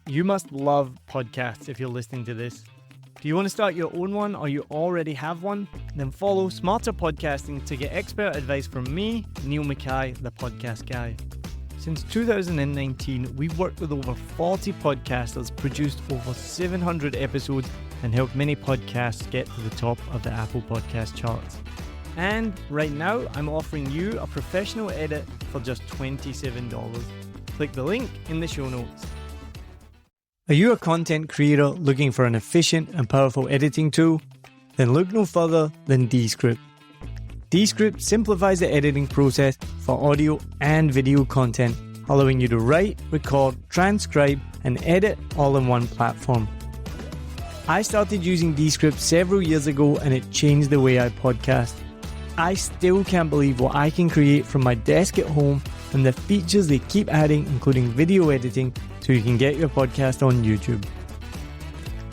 You must love podcasts if you're listening to this. Do you want to start your own one or you already have one? Then follow Smarter Podcasting to get expert advice from me, Niall, the podcast guy. Since 2019, we've worked with over 40 podcasters, produced over 700 episodes, and helped many podcasts get to the top of the Apple Podcast charts. And right now, I'm offering you a professional edit for just $27. Click the link in the show notes. Are you a content creator looking for an efficient and powerful editing tool? Then look no further than Descript. Descript simplifies the editing process for audio and video content, allowing you to write, record, transcribe, and edit all in one platform. I started using Descript several years ago and it changed the way I podcast. I still can't believe what I can create from my desk at home and the features they keep adding, including video editing, so you can get your podcast on YouTube.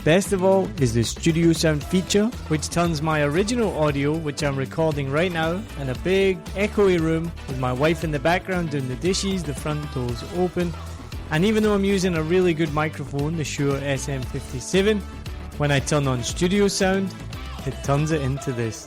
Best of all is the studio sound feature, which turns my original audio, which I'm recording right now, in a big echoey room with my wife in the background doing the dishes, the front doors open. And even though I'm using a really good microphone, the Shure SM57, when I turn on studio sound, it turns it into this.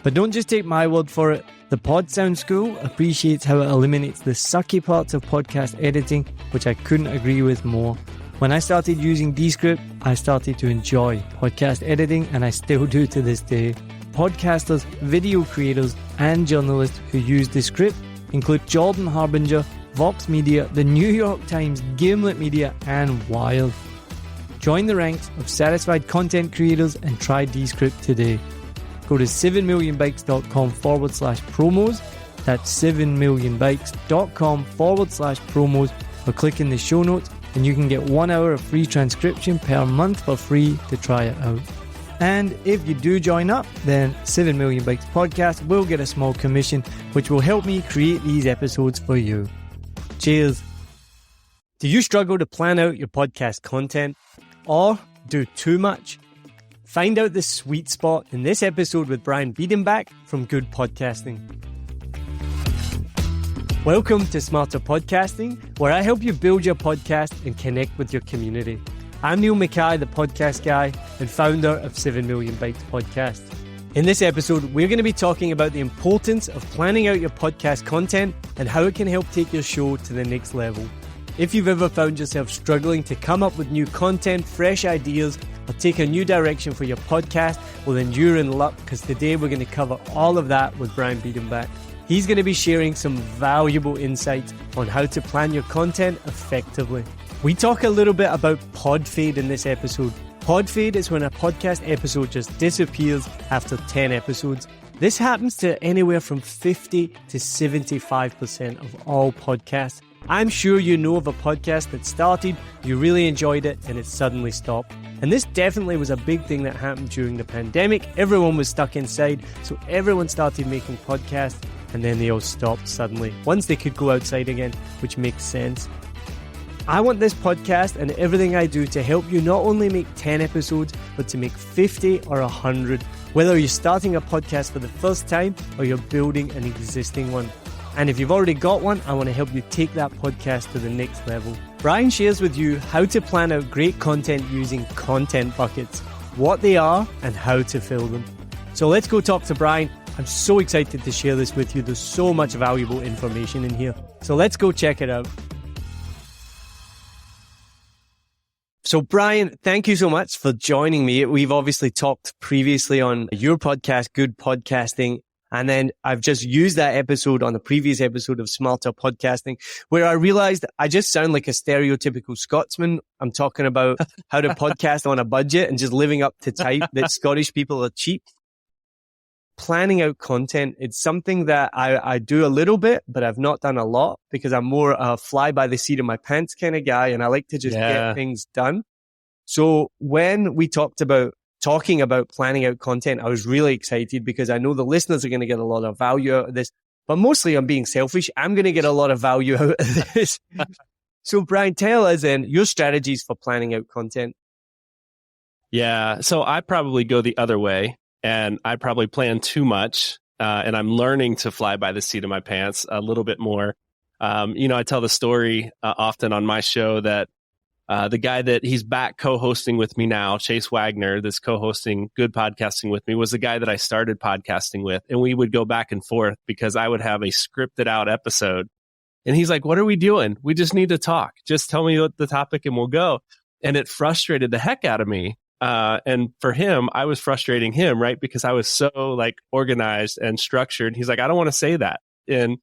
But don't just take my word for it. The Pod Sound School appreciates how it eliminates the sucky parts of podcast editing, which I couldn't agree with more. When I started using Descript, I started to enjoy podcast editing, and I still do to this day. Podcasters, video creators, and journalists who use Descript include Jordan Harbinger, Vox Media, The New York Times, Gimlet Media, and Wild. Join the ranks of satisfied content creators and try Descript today. Go to 7millionbikes.com/promos. That's 7millionbikes.com/promos, or click in the show notes and you can get 1 hour of free transcription per month for free to try it out. And if you do join up, then 7 Million Bikes Podcast will get a small commission, which will help me create these episodes for you. Cheers. Do you struggle to plan out your podcast content or do too much? Find out the sweet spot in this episode with Beidenbach from Good Podcasting. Welcome to Smarter Podcasting, where I help you build your podcast and connect with your community. I'm Niall, the podcast guy and founder of 7 Million Bikes Podcast. In this episode, we're going to be talking about the importance of planning out your podcast content and how it can help take your show to the next level. If you've ever found yourself struggling to come up with new content, fresh ideas, or take a new direction for your podcast, well then you're in luck, because today we're going to cover all of that with Brian Beidenbach. He's going to be sharing some valuable insights on how to plan your content effectively. We talk a little bit about pod fade in this episode. Pod fade is when a podcast episode just disappears after 10 episodes. This happens to anywhere from 50 to 75% of all podcasts. I'm sure you know of a podcast that started, you really enjoyed it, and it suddenly stopped. And this definitely was a big thing that happened during the pandemic. Everyone was stuck inside, so everyone started making podcasts, and then they all stopped suddenly, once they could go outside again, which makes sense. I want this podcast and everything I do to help you not only make 10 episodes, but to make 50 or 100, whether you're starting a podcast for the first time or you're building an existing one. And if you've already got one, I want to help you take that podcast to the next level. Brian shares with you how to plan out great content using content buckets, what they are, and how to fill them. So let's go talk to Brian. I'm so excited to share this with you. There's so much valuable information in here. So let's go check it out. So Brian, thank you so much for joining me. We've obviously talked previously on your podcast, Good Podcasting. And then I've just used that episode on the previous episode of Smarter Podcasting, where I realized I just sound like a stereotypical Scotsman. I'm talking about how to podcast on a budget and just living up to type that Scottish people are cheap. Planning out content, it's something that I do a little bit, but I've not done a lot because I'm more a fly by the seat of my pants kind of guy, and I like to just get things done. So when we talking about planning out content, I was really excited because I know the listeners are going to get a lot of value out of this, but mostly I'm being selfish. I'm going to get a lot of value out of this. So Brian, tell us then your strategies for planning out content. Yeah. So I probably go the other way and I probably plan too much. And I'm learning to fly by the seat of my pants a little bit more. I tell the story often on my show that The guy that he's back co-hosting with me now, Chase Wagner, that's co-hosting Good Podcasting with me, was the guy that I started podcasting with. And we would go back and forth because I would have a scripted out episode. And he's like, what are we doing? We just need to talk. Just tell me what the topic and we'll go. And it frustrated the heck out of me. And for him, I was frustrating him, right? Because I was so like organized and structured. He's like, I don't want to say that. And,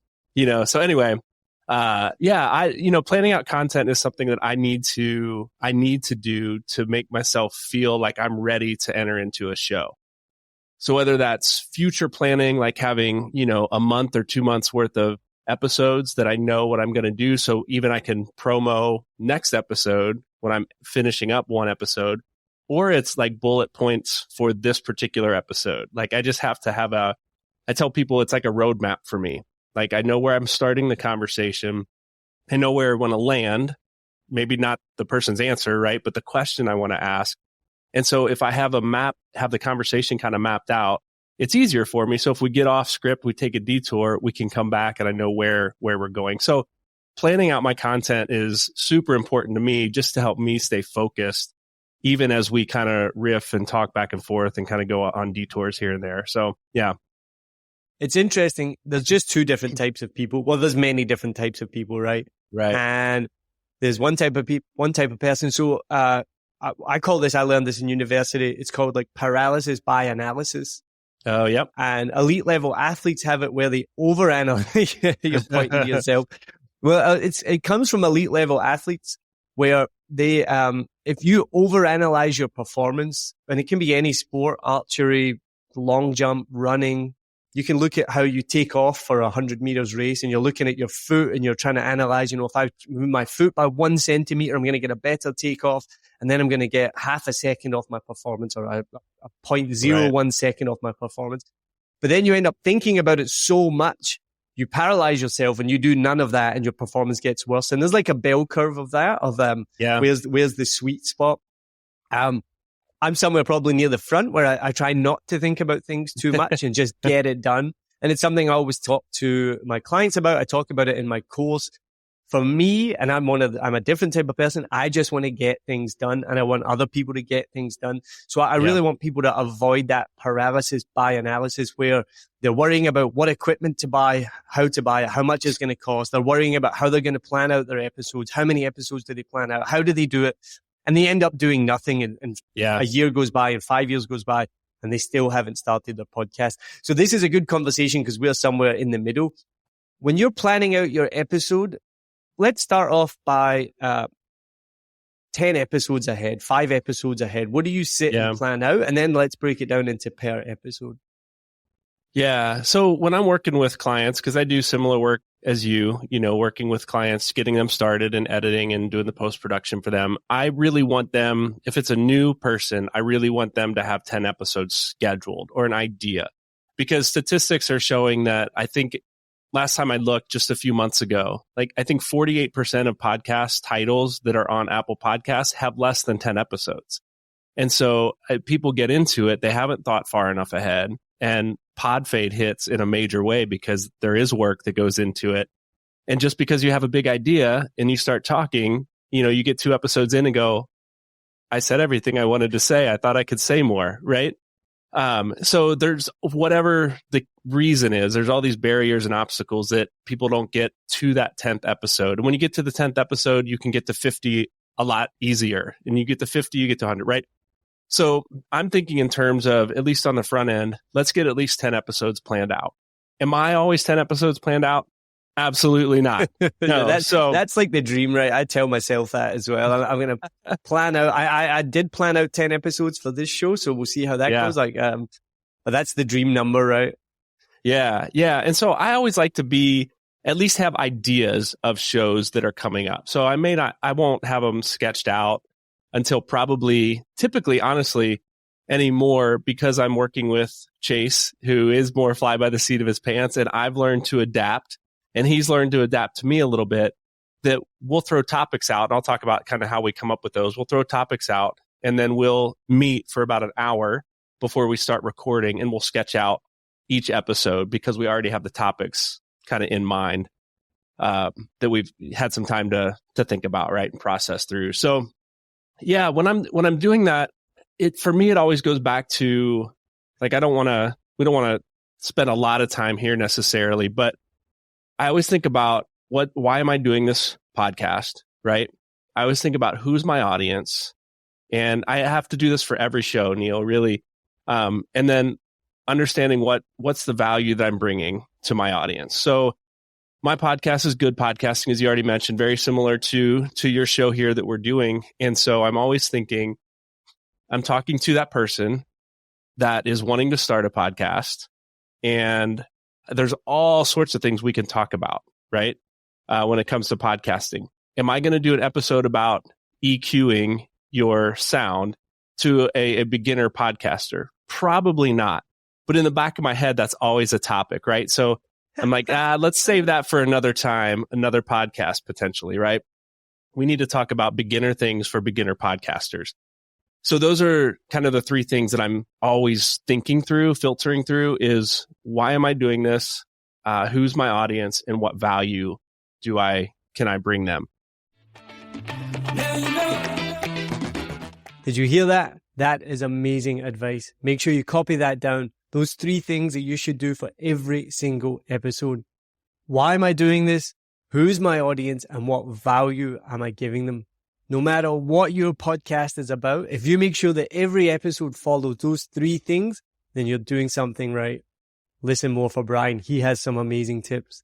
so anyway, planning out content is something that I need to do to make myself feel like I'm ready to enter into a show. So whether that's future planning, like having, a month or 2 months worth of episodes that I know what I'm going to do. So even I can promo next episode when I'm finishing up one episode, or it's like bullet points for this particular episode. Like I just have to have I tell people it's like a roadmap for me. Like I know where I'm starting the conversation. I know where I want to land. Maybe not the person's answer, right? But the question I want to ask. And so if I have have the conversation kind of mapped out, it's easier for me. So if we get off script, we take a detour, we can come back and I know where we're going. So planning out my content is super important to me just to help me stay focused, even as we kind of riff and talk back and forth and kind of go on detours here and there. So yeah. It's interesting. There's just two different types of people. Well, there's many different types of people, right? Right. And there's one type of person. So I call this, I learned this in university. It's called like paralysis by analysis. Oh, yep. And elite level athletes have it where they overanalyze. You're pointing to yourself. Well, it comes from elite level athletes where they, if you overanalyze your performance, and it can be any sport, archery, long jump, running. You can look at how you take off for 100 meters race and you're looking at your foot and you're trying to analyze, if I move my foot by 1 centimeter, I'm going to get a better takeoff. And then I'm going to get half a second off my performance or a 0.01 second off my performance. But then you end up thinking about it so much, you paralyze yourself and you do none of that and your performance gets worse. And there's like a bell curve of that, where's the sweet spot. I'm somewhere probably near the front where I try not to think about things too much and just get it done. And it's something I always talk to my clients about. I talk about it in my course. For me, and I'm a different type of person. I just want to get things done and I want other people to get things done. So I really want people to avoid that paralysis by analysis where they're worrying about what equipment to buy, how to buy it, how much it's going to cost. They're worrying about how they're going to plan out their episodes. How many episodes do they plan out? How do they do it? And they end up doing nothing and a year goes by and 5 years goes by and they still haven't started their podcast. So this is a good conversation because we're somewhere in the middle. When you're planning out your episode, let's start off by 10 episodes ahead, 5 episodes ahead. What do you sit and plan out? And then let's break it down into per episode. Yeah. So when I'm working with clients, because I do similar work as you, working with clients, getting them started and editing and doing the post-production for them, I really want them, if it's a new person, I really want them to have 10 episodes scheduled or an idea. Because statistics are showing that I think last time I looked just a few months ago, I think 48% of podcast titles that are on Apple Podcasts have less than 10 episodes. And so people get into it. They haven't thought far enough ahead. And pod fade hits in a major way because there is work that goes into it. And just because you have a big idea and you start talking, you get 2 episodes in and go, I said everything I wanted to say. I thought I could say more, right? So there's whatever the reason is, there's all these barriers and obstacles that people don't get to that 10th episode. And when you get to the 10th episode, you can get to 50 a lot easier. And you get to 50, you get to 100, right? So I'm thinking in terms of, at least on the front end, let's get at least 10 episodes planned out. Am I always 10 episodes planned out? Absolutely not. No, that's like the dream, right? I tell myself that as well. I'm going to plan out. I did plan out 10 episodes for this show, so we'll see how that goes. But that's the dream number, right? Yeah. And so I always like to at least have ideas of shows that are coming up. So I won't have them sketched out until typically, honestly, anymore, because I'm working with Chase, who is more fly by the seat of his pants, and I've learned to adapt, and he's learned to adapt to me a little bit, that we'll throw topics out, and I'll talk about kind of how we come up with those. We'll throw topics out, and then we'll meet for about an hour before we start recording, and we'll sketch out each episode because we already have the topics kind of in mind. that we've had some time to think about, right, and process through. So yeah, when I'm doing that, for me, it always goes back to, like, we don't want to spend a lot of time here necessarily, but I always think about why am I doing this podcast, right? I always think about who's my audience, and I have to do this for every show, Neil, really. And then understanding what's the value that I'm bringing to my audience. So my podcast is good podcasting, as you already mentioned, very similar to your show here that we're doing. And so I'm always thinking, I'm talking to that person that is wanting to start a podcast, and there's all sorts of things we can talk about, right? When it comes to podcasting. Am I going to do an episode about EQing your sound to a beginner podcaster? Probably not. But in the back of my head, that's always a topic, right? So I'm like, let's save that for another time, another podcast potentially, right? We need to talk about beginner things for beginner podcasters. So those are kind of the three things that I'm always thinking through, filtering through is, why am I doing this? Who's my audience, and what value can I bring them? Did you hear that? That is amazing advice. Make sure you copy that down. Those three things that you should do for every single episode. Why am I doing this? Who's my audience, and what value am I giving them? No matter what your podcast is about, if you make sure that every episode follows those three things, then you're doing something right. Listen more for Brian. He has some amazing tips.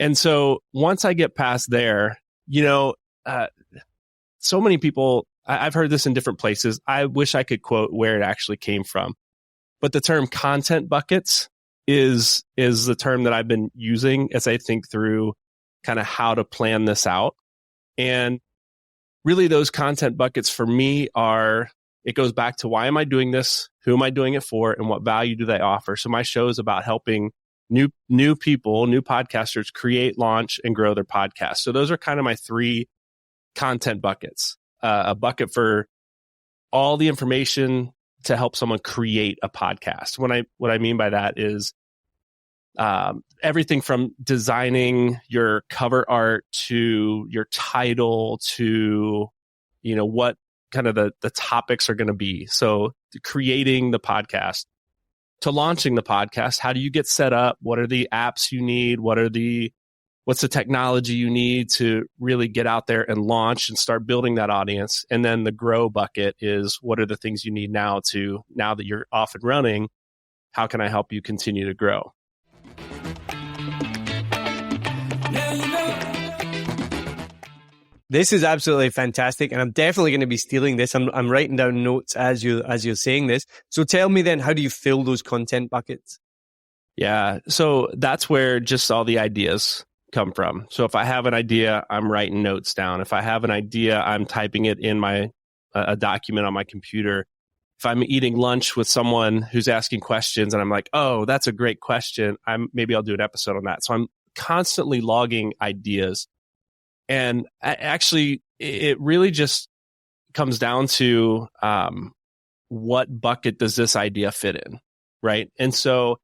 And so once I get past there, so many people, I've heard this in different places. I wish I could quote where it actually came from. But the term content buckets is the term that I've been using as I think through kind of how to plan this out. And really those content buckets for me it goes back to, why am I doing this? Who am I doing it for? And what value do they offer? So my show is about helping new people, new podcasters create, launch, and grow their podcast. So those are kind of my three content buckets. A bucket for all the information to help someone create a podcast. What I mean by that is everything from designing your cover art to your title to what kind of the topics are going to be. So creating the podcast to launching the podcast. How do you get set up? What are the apps you need? What's the technology you need to really get out there and launch and start building that audience? And then the grow bucket is, what are the things you need now that you're off and running? How can I help you continue to grow? This is absolutely fantastic, and I'm definitely going to be stealing this. I'm writing down notes as you're saying this. So tell me then, how do you fill those content buckets? Yeah, so that's where just all the ideas come from. So if I have an idea, I'm writing notes down. If I have an idea, I'm typing it in a document on my computer. If I'm eating lunch with someone who's asking questions and I'm like, oh, that's a great question, maybe I'll do an episode on that. So I'm constantly logging ideas. And actually, it really just comes down to what bucket does this idea fit in, right? And so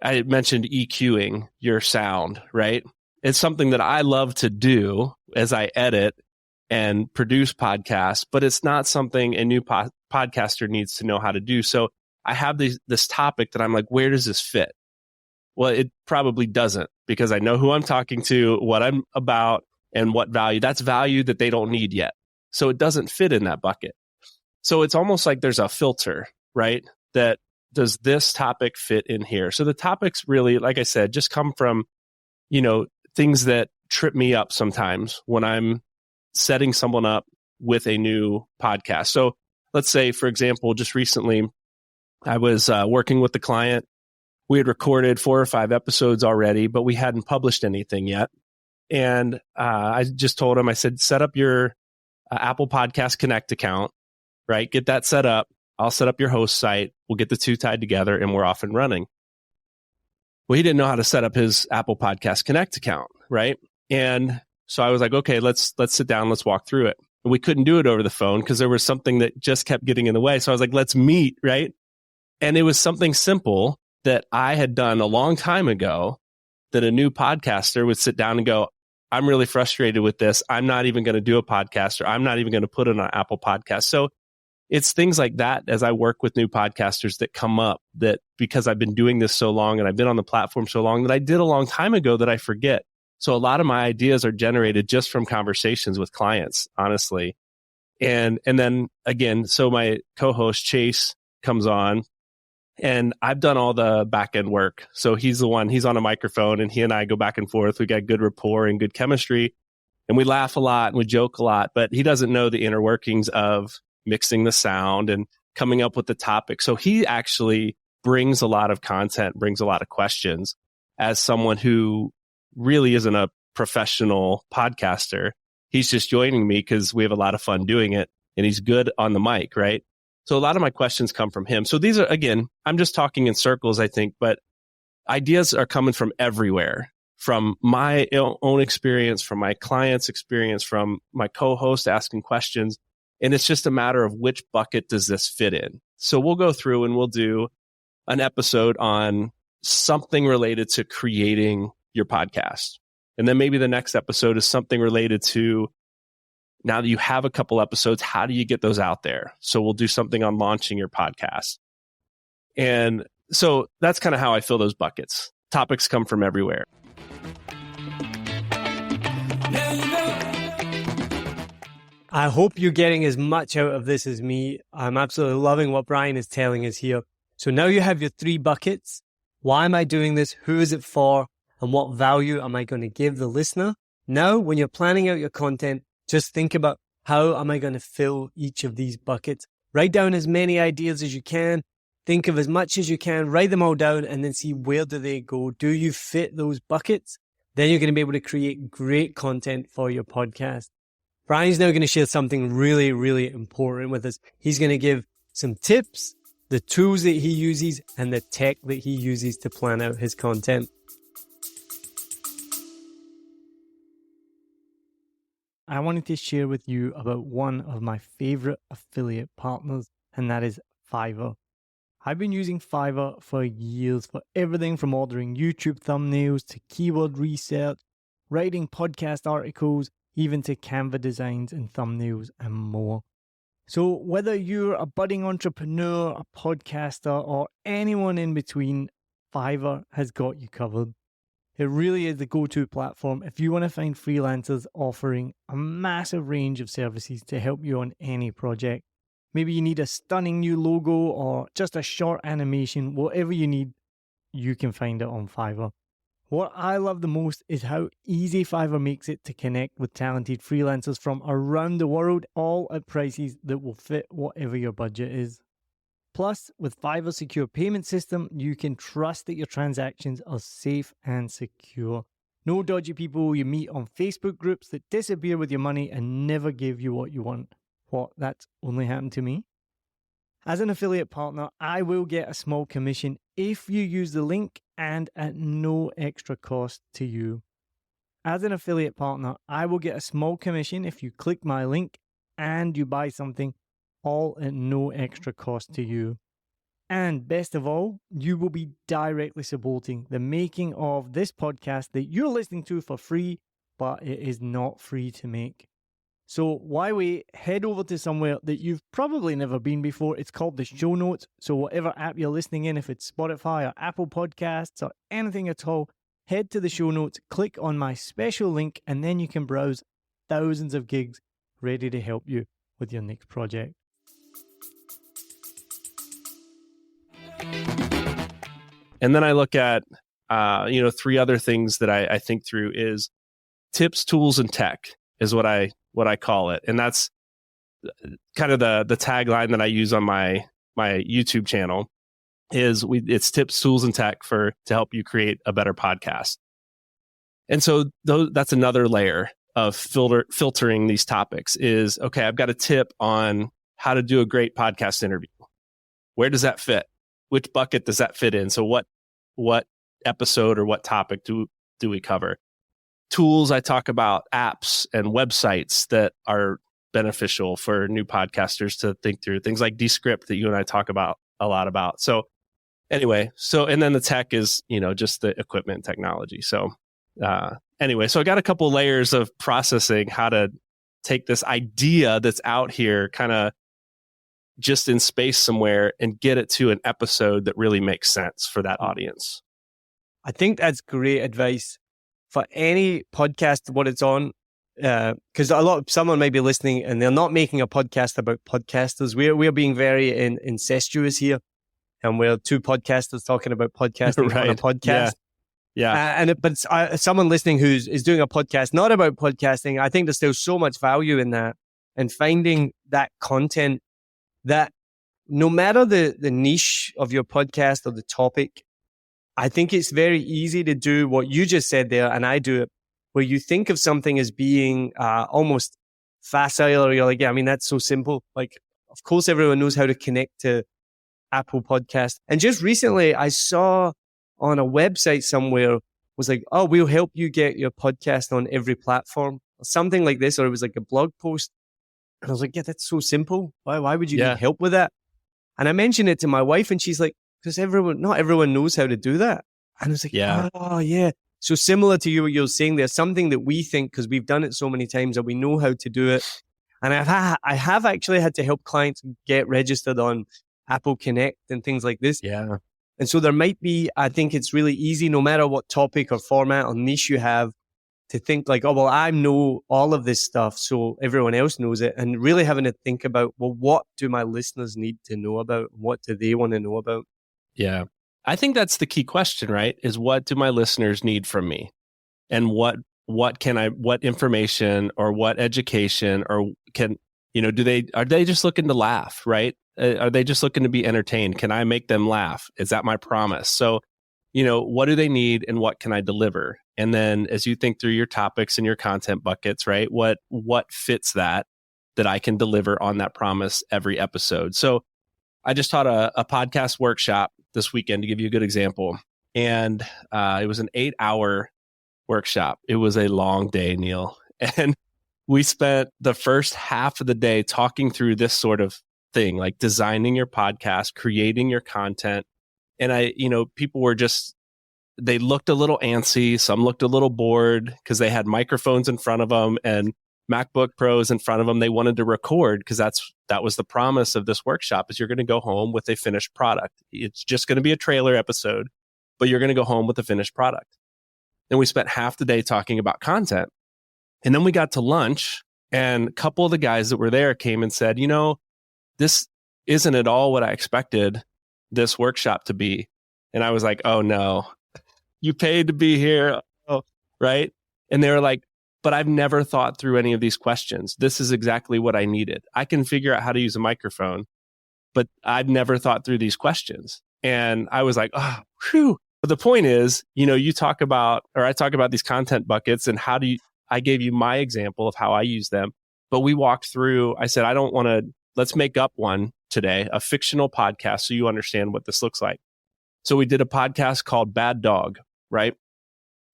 I mentioned EQing your sound, right? It's something that I love to do as I edit and produce podcasts, but it's not something a new podcaster needs to know how to do. So I have this topic that I'm like, where does this fit? Well, it probably doesn't, because I know who I'm talking to, what I'm about, and what value. That's value that they don't need yet. So it doesn't fit in that bucket. So it's almost like there's a filter, right? That does this topic fit in here? So the topics really, like I said, just come from, things that trip me up sometimes when I'm setting someone up with a new podcast. So let's say, for example, just recently, I was working with the client. We had recorded 4 or 5 episodes already, but we hadn't published anything yet. And I just told him, I said, set up your Apple Podcast Connect account, right? Get that set up. I'll set up your host site. We'll get the two tied together and we're off and running. Well, he didn't know how to set up his Apple Podcast Connect account, right? And so I was like, okay, let's sit down. Let's walk through it. And we couldn't do it over the phone because there was something that just kept getting in the way. So I was like, let's meet, right? And it was something simple that I had done a long time ago that a new podcaster would sit down and go, I'm really frustrated with this. I'm not even going to do a podcast, or I'm not even going to put it on Apple Podcasts. So it's things like that as I work with new podcasters that come up, that because I've been doing this so long and I've been on the platform so long, that I did a long time ago that I forget. So a lot of my ideas are generated just from conversations with clients, honestly. And then again, so my co-host Chase comes on, and I've done all the back end work. So he's on a microphone, and he and I go back and forth. We got good rapport and good chemistry, and we laugh a lot and we joke a lot, but he doesn't know the inner workings of mixing the sound and coming up with the topic. So he actually brings a lot of content, brings a lot of questions as someone who really isn't a professional podcaster. He's just joining me because we have a lot of fun doing it, and he's good on the mic, right? So a lot of my questions come from him. So these are, again, I'm just talking in circles, I think, but ideas are coming from everywhere, from my own experience, from my client's experience, from my co-host asking questions. And it's just a matter of which bucket does this fit in. So we'll go through and we'll do an episode on something related to creating your podcast. And then maybe the next episode is something related to, now that you have a couple episodes, how do you get those out there? So we'll do something on launching your podcast. And so that's kind of how I fill those buckets. Topics come from everywhere. I hope you're getting as much out of this as me. I'm absolutely loving what Brian is telling us here. So now you have your 3 buckets. Why am I doing this? Who is it for? And what value am I going to give the listener? Now, when you're planning out your content, just think about, how am I going to fill each of these buckets? Write down as many ideas as you can. Think of as much as you can. Write them all down and then see, where do they go? Do you fit those buckets? Then you're going to be able to create great content for your podcast. Brian's now going to share something really, really important with us. He's going to give some tips, the tools that he uses, and the tech that he uses to plan out his content. I wanted to share with you about one of my favorite affiliate partners, and that is Fiverr. I've been using Fiverr for years for everything from ordering YouTube thumbnails to keyword research, writing podcast articles, even to Canva designs and thumbnails and more. So whether you're a budding entrepreneur, a podcaster, or anyone in between, Fiverr has got you covered. It really is the go-to platform if you want to find freelancers offering a massive range of services to help you on any project. Maybe you need a stunning new logo or just a short animation. Whatever you need, you can find it on Fiverr. What I love the most is how easy Fiverr makes it to connect with talented freelancers from around the world, all at prices that will fit whatever your budget is. Plus, with Fiverr's secure payment system, you can trust that your transactions are safe and secure. No dodgy people you meet on Facebook groups that disappear with your money and never give you what you want. What, that's only happened to me? As an affiliate partner, I will get a small commission if you use the link and at no extra cost to you. As an affiliate partner, I will get a small commission if you click my link and you buy something, all at no extra cost to you. And best of all, you will be directly supporting the making of this podcast that you're listening to for free, but it is not free to make. So why wait? Head over to somewhere that you've probably never been before. It's called the show notes. So whatever app you're listening in, if it's Spotify or Apple Podcasts or anything at all, head to the show notes, click on my special link, and then you can browse thousands of gigs ready to help you with your next project. And then I look at, 3 other things that I think through is tips, tools, and tech is what I call it. And that's kind of the tagline that I use on my YouTube channel is it's tips, tools, and tech to help you create a better podcast. And so that's another layer of filtering these topics is, okay, I've got a tip on how to do a great podcast interview. Where does that fit? Which bucket does that fit in? So what episode or what topic do we cover? Tools, I talk about apps and websites that are beneficial for new podcasters to think through. Things like Descript that you and I talk about a lot about. So anyway, and then the tech is, just the equipment technology. So anyway, so I got a couple layers of processing how to take this idea that's out here kind of just in space somewhere and get it to an episode that really makes sense for that audience. I think that's great advice for any podcast, what it's on. Because someone may be listening and they're not making a podcast about podcasters. We're being very incestuous here. And we're two podcasters talking about podcasting right. on a podcast. Yeah. But someone listening is doing a podcast not about podcasting, I think there's still so much value in that, and finding that content that no matter the niche of your podcast or the topic, I think it's very easy to do what you just said there, and I do it, where you think of something as being almost facile, or you're like, yeah, I mean, that's so simple. Like, of course, everyone knows how to connect to Apple Podcast. And just recently, I saw on a website somewhere was like, oh, we'll help you get your podcast on every platform, or something like this, or it was like a blog post. And I was like, yeah, that's so simple. Why would you need help with that? And I mentioned it to my wife, and she's like, because not everyone knows how to do that. And I was like, oh, yeah. So similar to what you're saying, there's something that we think, because we've done it so many times, that we know how to do it. And I have actually had to help clients get registered on Apple Connect and things like this. Yeah. And so there might be, I think it's really easy, no matter what topic or format or niche you have, to think like, oh, well, I know all of this stuff, so everyone else knows it. And really having to think about, well, what do my listeners need to know about? What do they want to know about? Yeah. I think that's the key question, right? Is what do my listeners need from me? And what information or what education or are they just looking to laugh, right? Are they just looking to be entertained? Can I make them laugh? Is that my promise? So, what do they need and what can I deliver? And then as you think through your topics and your content buckets, right? What fits that I can deliver on that promise every episode? So I just taught a podcast workshop this weekend, to give you a good example. And it was an 8-hour workshop. It was a long day, Neil. And we spent the first half of the day talking through this sort of thing, like designing your podcast, creating your content. And people were they looked a little antsy. Some looked a little bored because they had microphones in front of them and MacBook Pros in front of them. They wanted to record because that was the promise of this workshop, is you're going to go home with a finished product. It's just going to be a trailer episode, but you're going to go home with a finished product. And we spent half the day talking about content. And then we got to lunch, and a couple of the guys that were there came and said, this isn't at all what I expected this workshop to be. And I was like, oh no, you paid to be here. Oh, right. And they were like, but I've never thought through any of these questions. This is exactly what I needed. I can figure out how to use a microphone, but I've never thought through these questions. And I was like, oh, whew. But the point is, I talk about these content buckets and I gave you my example of how I use them, but we walked through, I said, let's make up one today, a fictional podcast, so you understand what this looks like. So we did a podcast called Bad Dog, right?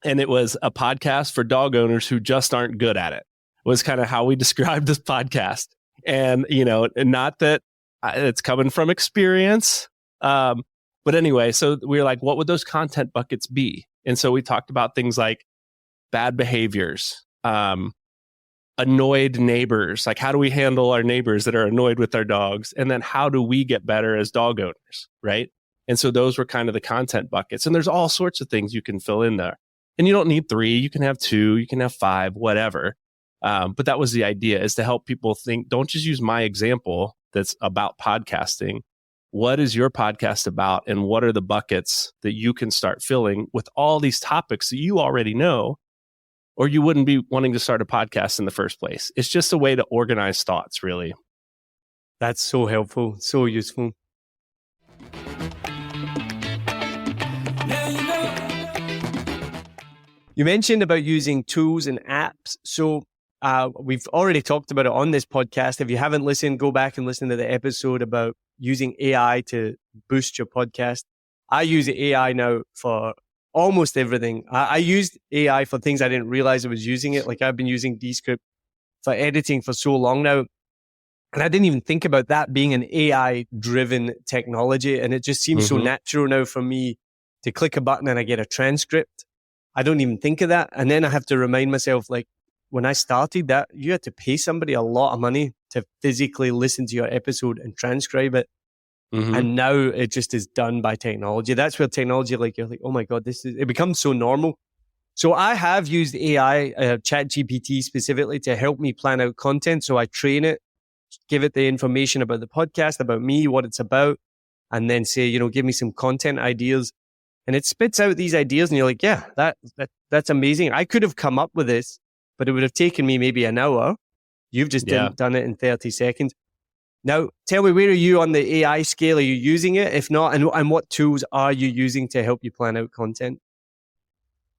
And it was a podcast for dog owners who just aren't good at it, was kind of how we described this podcast. And, not that it's coming from experience. But anyway, so we were like, what would those content buckets be? And so we talked about things like bad behaviors, annoyed neighbors. Like, how do we handle our neighbors that are annoyed with their dogs? And then how do we get better as dog owners, right? And so those were kind of the content buckets. And there's all sorts of things you can fill in there. And you don't need 3, you can have 2, you can have 5, whatever. But that was the idea, is to help people think, don't just use my example that's about podcasting. What is your podcast about? And what are the buckets that you can start filling with all these topics that you already know, or you wouldn't be wanting to start a podcast in the first place? It's just a way to organize thoughts, really. That's so helpful, so useful. You mentioned about using tools and apps. So we've already talked about it on this podcast. If you haven't listened, go back and listen to the episode about using AI to boost your podcast. I use AI now for almost everything. I used AI for things I didn't realize I was using it. Like, I've been using Descript for editing for so long now. And I didn't even think about that being an AI driven technology. And it just seems so natural now for me to click a button and I get a transcript. I don't even think of that. And then I have to remind myself, like, when I started that, you had to pay somebody a lot of money to physically listen to your episode and transcribe it. And now it just is done by technology. That's where technology, like, you're like, oh my God, it becomes so normal. So I have used AI, ChatGPT specifically, to help me plan out content. So I train it, give it the information about the podcast, about me, what it's about, and then say, give me some content ideas. And it spits out these ideas and you're like, yeah, that's amazing. I could have come up with this, but it would have taken me maybe an hour. You've just done it in 30 seconds. Now, tell me, where are you on the AI scale? Are you using it? If not, and what tools are you using to help you plan out content?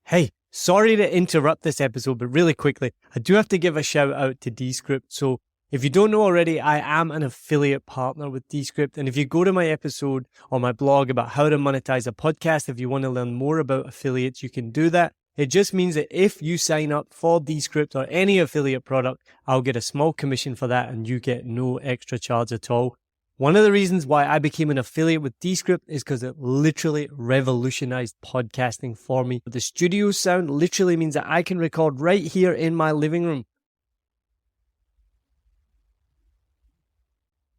Hey, sorry to interrupt this episode, but really quickly, I do have to give a shout out to Descript. So if you don't know already, I am an affiliate partner with Descript. And if you go to my episode on my blog about how to monetize a podcast, if you want to learn more about affiliates, you can do that. It just means that if you sign up for Descript or any affiliate product, I'll get a small commission for that and you get no extra charge at all. One of the reasons why I became an affiliate with Descript is because it literally revolutionized podcasting for me. The studio sound literally means that I can record right here in my living room.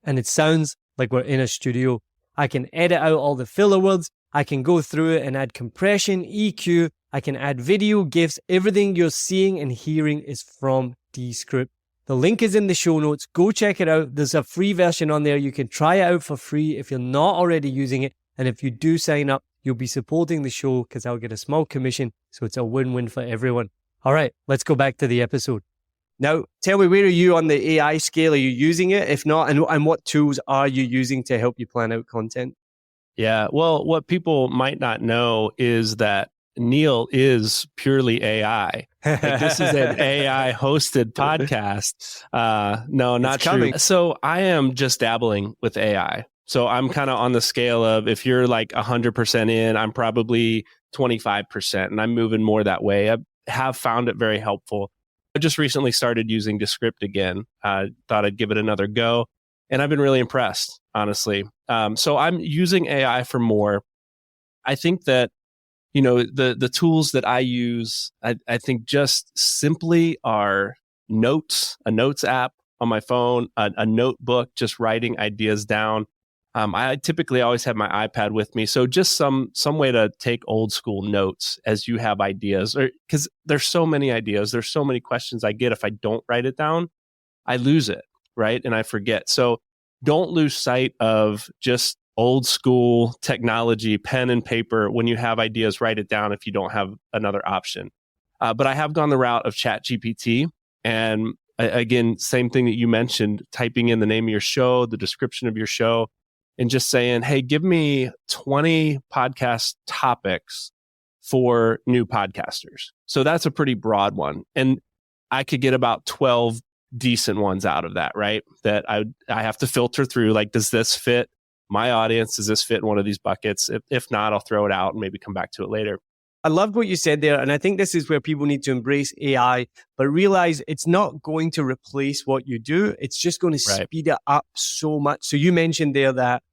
And it sounds like we're in a studio. I can edit out all the filler words. I can go through it and add compression, EQ. I can add video, GIFs. Everything you're seeing and hearing is from Descript. The link is in the show notes. Go check it out. There's a free version on there. You can try it out for free if you're not already using it. And if you do sign up, you'll be supporting the show because I'll get a small commission. So it's a win-win for everyone. All right, let's go back to the episode. Now, tell me, where are you on the AI scale? Are you using it? If not, and what tools are you using to help you plan out content? Yeah, well, what people might not know is that Niall is purely AI. Like, this is an AI hosted podcast. No, not true. So I am just dabbling with AI. So I'm kind of on the scale of, if you're like 100% in, I'm probably 25%, and I'm moving more that way. I have found it very helpful. I just recently started using Descript again. Thought I'd give it another go. And I've been really impressed, honestly. So I'm using AI for more. I think that, the tools that I use, I think just simply are notes, a notes app on my phone, a notebook, just writing ideas down. I typically always have my iPad with me. So just some way to take old school notes as you have ideas, or because there's so many ideas, there's so many questions I get. If I don't write it down, I lose it, right? And I forget. So don't lose sight of just old school technology, pen and paper. When you have ideas, write it down if you don't have another option. But I have gone the route of ChatGPT. And again, same thing that you mentioned, typing in the name of your show, the description of your show, and just saying, hey, give me 20 podcast topics for new podcasters. So that's a pretty broad one. And I could get about 12 decent ones out of that, right? That I have to filter through, like, does this fit my audience? Does this fit in one of these buckets? If not, I'll throw it out and maybe come back to it later. I loved what you said there. And I think this is where people need to embrace AI, but realize it's not going to replace what you do. It's just going to speed it up so much. So you mentioned there that,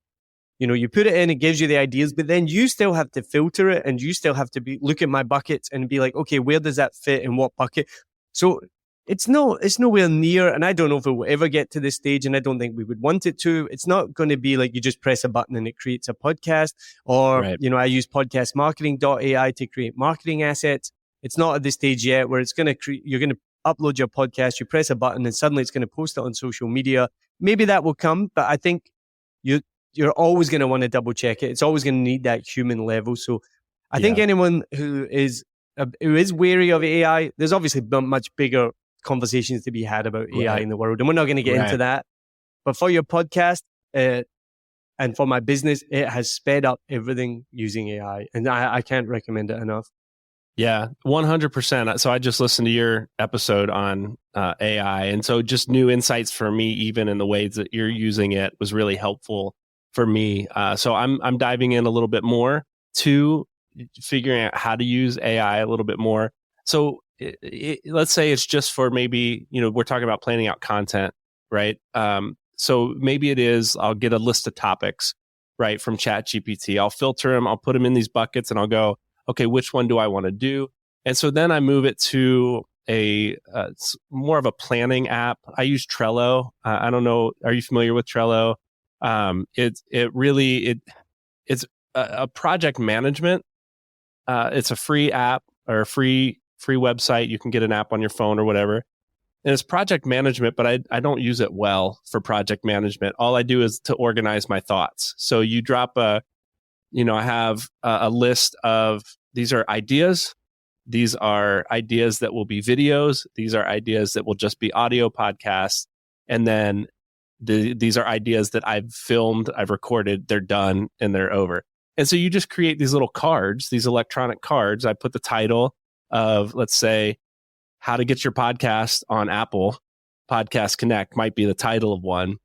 you put it in, it gives you the ideas, but then you still have to filter it, and you still have to look at my buckets and be like, okay, where does that fit in what bucket? So it's nowhere near, and I don't know if it will ever get to this stage, and I don't think we would want it to. It's not going to be like you just press a button and it creates a podcast, or, I use podcastmarketing.ai to create marketing assets. It's not at this stage yet where it's going to you're going to upload your podcast, you press a button, and suddenly it's going to post it on social media. Maybe that will come, but I think you're always going to want to double check it. It's always going to need that human level. So I think anyone who is wary of AI, there's obviously much bigger conversations to be had about AI in the world, and we're not going to get into that. But for your podcast and for my business, it has sped up everything using AI, and I can't recommend it enough. Yeah, 100%. So I just listened to your episode on AI, and so just new insights for me, even in the ways that you're using it, was really helpful for me. So I'm diving in a little bit more to figuring out how to use AI a little bit more. So let's say it's just for maybe, we're talking about planning out content, right? So maybe it is, I'll get a list of topics, right, from ChatGPT. I'll filter them, I'll put them in these buckets, and I'll go, okay, which one do I want to do? And so then I move it to it's more of a planning app. I use Trello. I don't know. Are you familiar with Trello? It's a project management. It's a free app or a free website. You can get an app on your phone or whatever. And it's project management, but I don't use it well for project management. All I do is to organize my thoughts. So you drop I have a list of, these are ideas. These are ideas that will be videos. These are ideas that will just be audio podcasts. And then these are ideas that I've filmed, I've recorded, they're done, and they're over. And so you just create these little cards, these electronic cards. I put the title of, let's say, how to get your podcast on Apple. Podcast Connect might be the title of one.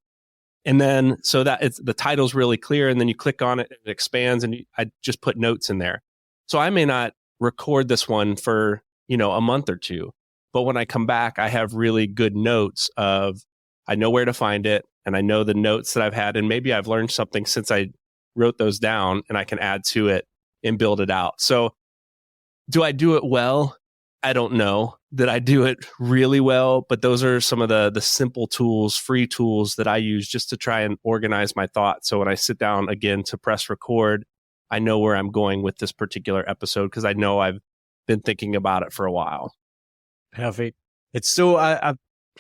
And then so that the title's really clear, and then you click on it, it expands, and I just put notes in there. So I may not record this one for, a month or two, but when I come back, I have really good notes of, I know where to find it, and I know the notes that I've had, and maybe I've learned something since I wrote those down, and I can add to it and build it out. So do I do it well? I don't know that I do it really well, but those are some of the simple tools, free tools that I use just to try and organize my thoughts. So when I sit down again to press record, I know where I'm going with this particular episode because I know I've been thinking about it for a while. Perfect. It's so, I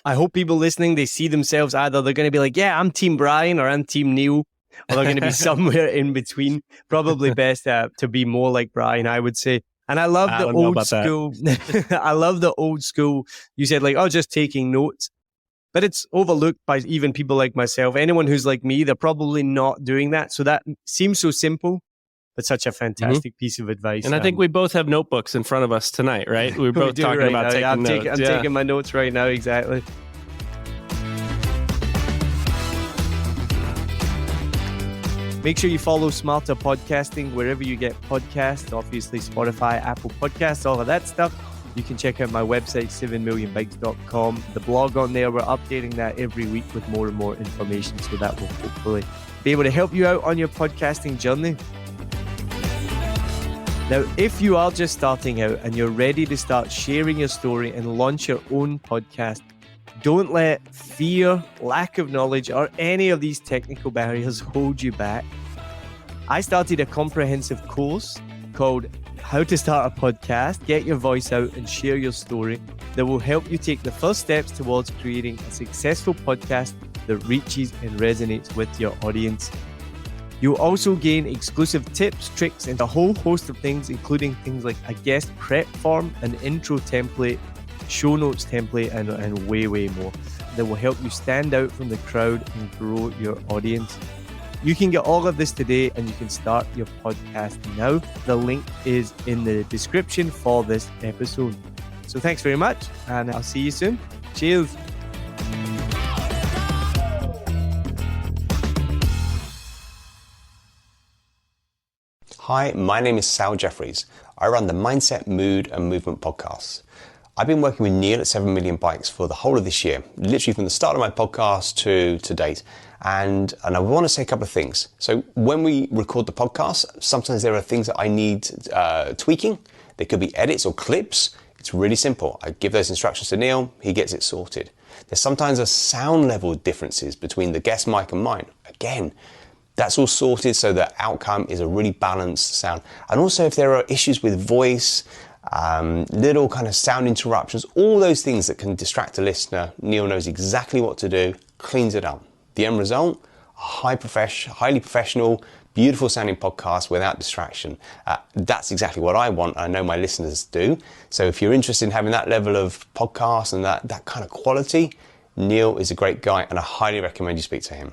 hope people listening, they see themselves either they're going to be like, yeah, I'm Team Brian or I'm Team Neil, or they're going to be somewhere in between. Probably best to be more like Brian, I would say. And I love the old school. I love the old school. You said like, oh, just taking notes. But it's overlooked by even people like myself. Anyone who's like me, they're probably not doing that. So that seems so simple, but such a fantastic piece of advice. And I think we both have notebooks in front of us tonight, right? We're both talking right about now. taking notes. I'm taking my notes right now, exactly. Make sure you follow Smarter Podcasting wherever you get podcasts, obviously Spotify, Apple Podcasts, all of that stuff. You can check out my website, 7millionbikes.com. The blog on there, we're updating that every week with more and more information, so that will hopefully be able to help you out on your podcasting journey. Now, if you are just starting out and you're ready to start sharing your story and launch your own podcast, don't let fear, lack of knowledge, or any of these technical barriers hold you back. I started a comprehensive course called How to Start a Podcast, Get Your Voice Out and Share Your Story that will help you take the first steps towards creating a successful podcast that reaches and resonates with your audience. You'll also gain exclusive tips, tricks, and a whole host of things, including things like a guest prep form, an intro template, show notes template, and way more that will help you stand out from the crowd and grow your audience. You can get all of this today and you can start your podcast now. The link is in the description for this episode. So thanks very much, and I'll see you soon. Cheers. Hi, my name is Sal Jeffries. I run the Mindset, Mood and Movement podcasts. I've been working with Niall at 7 Million Bikes for the whole of this year, literally from the start of my podcast to date. And I want to say a couple of things. So when we record the podcast, sometimes there are things that I need tweaking. There could be edits or clips. It's really simple. I give those instructions to Niall, he gets it sorted. There's sometimes a sound level differences between the guest mic and mine. Again, that's all sorted so the outcome is a really balanced sound. And also if there are issues with voice, little kind of sound interruptions, all those things that can distract a listener, Niall knows exactly what to do, cleans it up. The end result, a highly professional, beautiful sounding podcast without distraction. That's exactly what I want. I know my listeners do. So if you're interested in having that level of podcast and that kind of quality, Niall is a great guy and I highly recommend you speak to him.